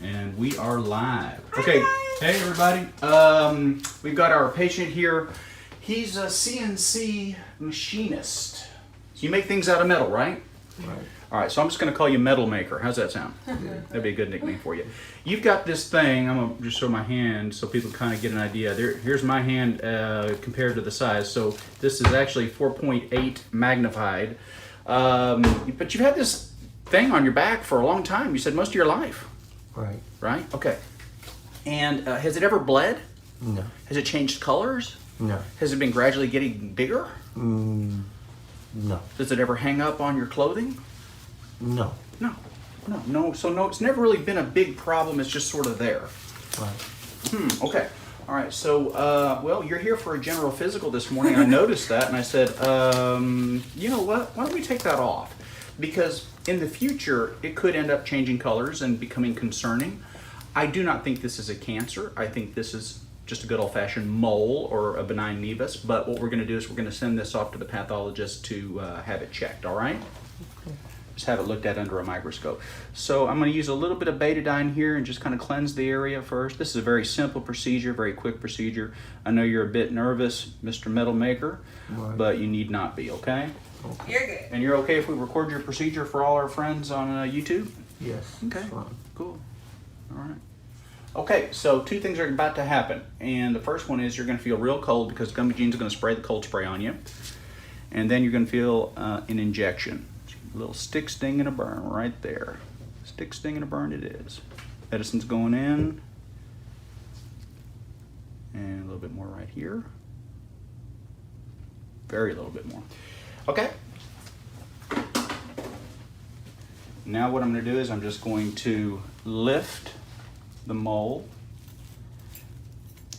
And we are live. Okay, hey everybody. We've got our patient here. He's a CNC machinist. So you make things out of metal, right? Right. All right, so I'm just going to call you Metal Maker. How's that sound? That'd be a good nickname for you. You've got this thing. I'm going to just show my hand so people kind of get an idea. Here's my hand compared to the size. So this is actually 4.8 magnified. But you've had this thing on your back for a long time. You said most of your life. Right. Right? Okay. And has it ever bled? No. Has it changed colors? No. Has it been gradually getting bigger? No. Does it ever hang up on your clothing? No. No. So no, it's never really been a big problem. It's just sort of there. Right. Okay. All right. So, well, you're here for a general physical this morning. I noticed that, and I said, you know what? Why don't we take that off? Because in the future, it could end up changing colors and becoming concerning. I do not think this is a cancer. I think this is just a good old-fashioned mole or a benign nevus. But what we're going to do is we're going to send this off to the pathologist to have it checked. All right? Okay. Just have it looked at under a microscope. So I'm going to use a little bit of betadine here and just kind of cleanse the area first. This is a very simple procedure, very quick procedure. I know you're a bit nervous, Mr. Metal Maker, Right. but you need not be, okay? Okay. You're good. And you're okay if we record your procedure for all our friends on YouTube? Yes. Okay. It's fine. Cool. All right. Okay, so two things are about to happen. And the first one is you're going to feel real cold because Gummy Jean's going to spray the cold spray on you. And then you're going to feel an injection. A little stick, sting, and a burn right there. Stick, sting, and a burn it is. Medicine's going in. And a little bit more right here. Very little bit more. Okay. Now what I'm going to do is I'm just going to lift the mole,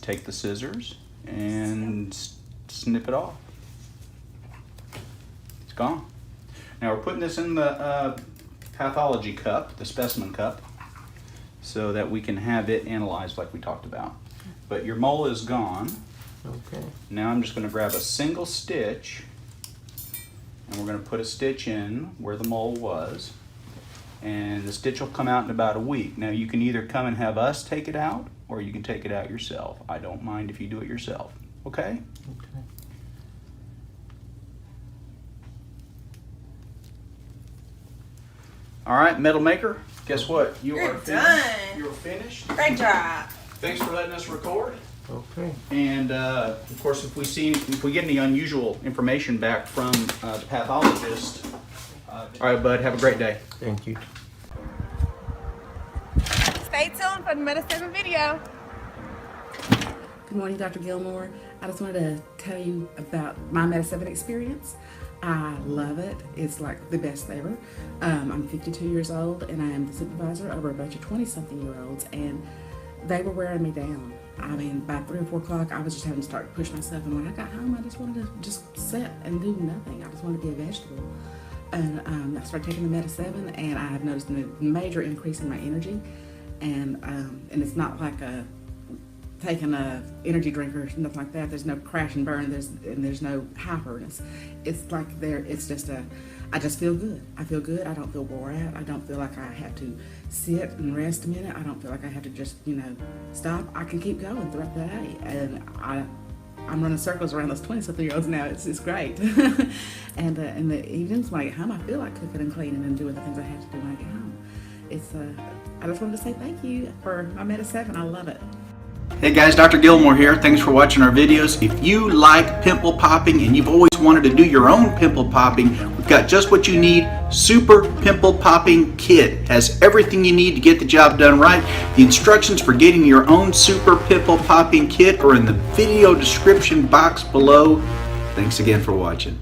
take the scissors, and snip it off. It's gone. Now we're putting this in the pathology cup, the specimen cup, so that we can have it analyzed like we talked about. But your mole is gone. Okay. Now I'm just going to grab a single stitch, and we're going to put a stitch in where the mole was. And the stitch will come out in about a week. Now you can either come and have us take it out, or you can take it out yourself. I don't mind if you do it yourself. Okay? Okay. All right, Metal Maker. Guess what? You You're are finished. done. You're finished. Great job. Thanks for letting us record. Okay. And of course, if we get any unusual information back from the pathologist. All right, bud. Have a great day. Thank you. Stay tuned for the Meta 7 video. Good morning, Dr. Gilmore. I just wanted to tell you about my Meta 7 experience. I love it. It's like the best ever. I'm 52 years old and I am the supervisor over a bunch of 20-something-year-olds, and they were wearing me down. I mean, by 3 or 4 o'clock, I was just having to start to push myself, and when I got home, I just wanted to just sit and do nothing. I just wanted to be a vegetable. And I started taking the Meta 7, and I have noticed a major increase in my energy. And it's not like taking a energy drink or nothing like that. There's no crash and burn. There's no hyperness. It's like it's just I just feel good. I feel good. I don't feel wore out. I don't feel like I have to sit and rest a minute. I don't feel like I have to just stop. I can keep going throughout the day, and I'm running circles around those 20-something-year-olds now. It's great. And in the evenings when I get home, I feel like cooking and cleaning and doing the things I have to do when I get home. I just wanted to say thank you for my Meta 7. I love it. Hey guys, Dr. Gilmore here. Thanks for watching our videos. If you like pimple popping and you've always wanted to do your own pimple popping, we've got just what you need. Super Pimple Popping Kit has everything you need to get the job done right. The instructions for getting your own Super Pimple Popping Kit are in the video description box below. Thanks again for watching.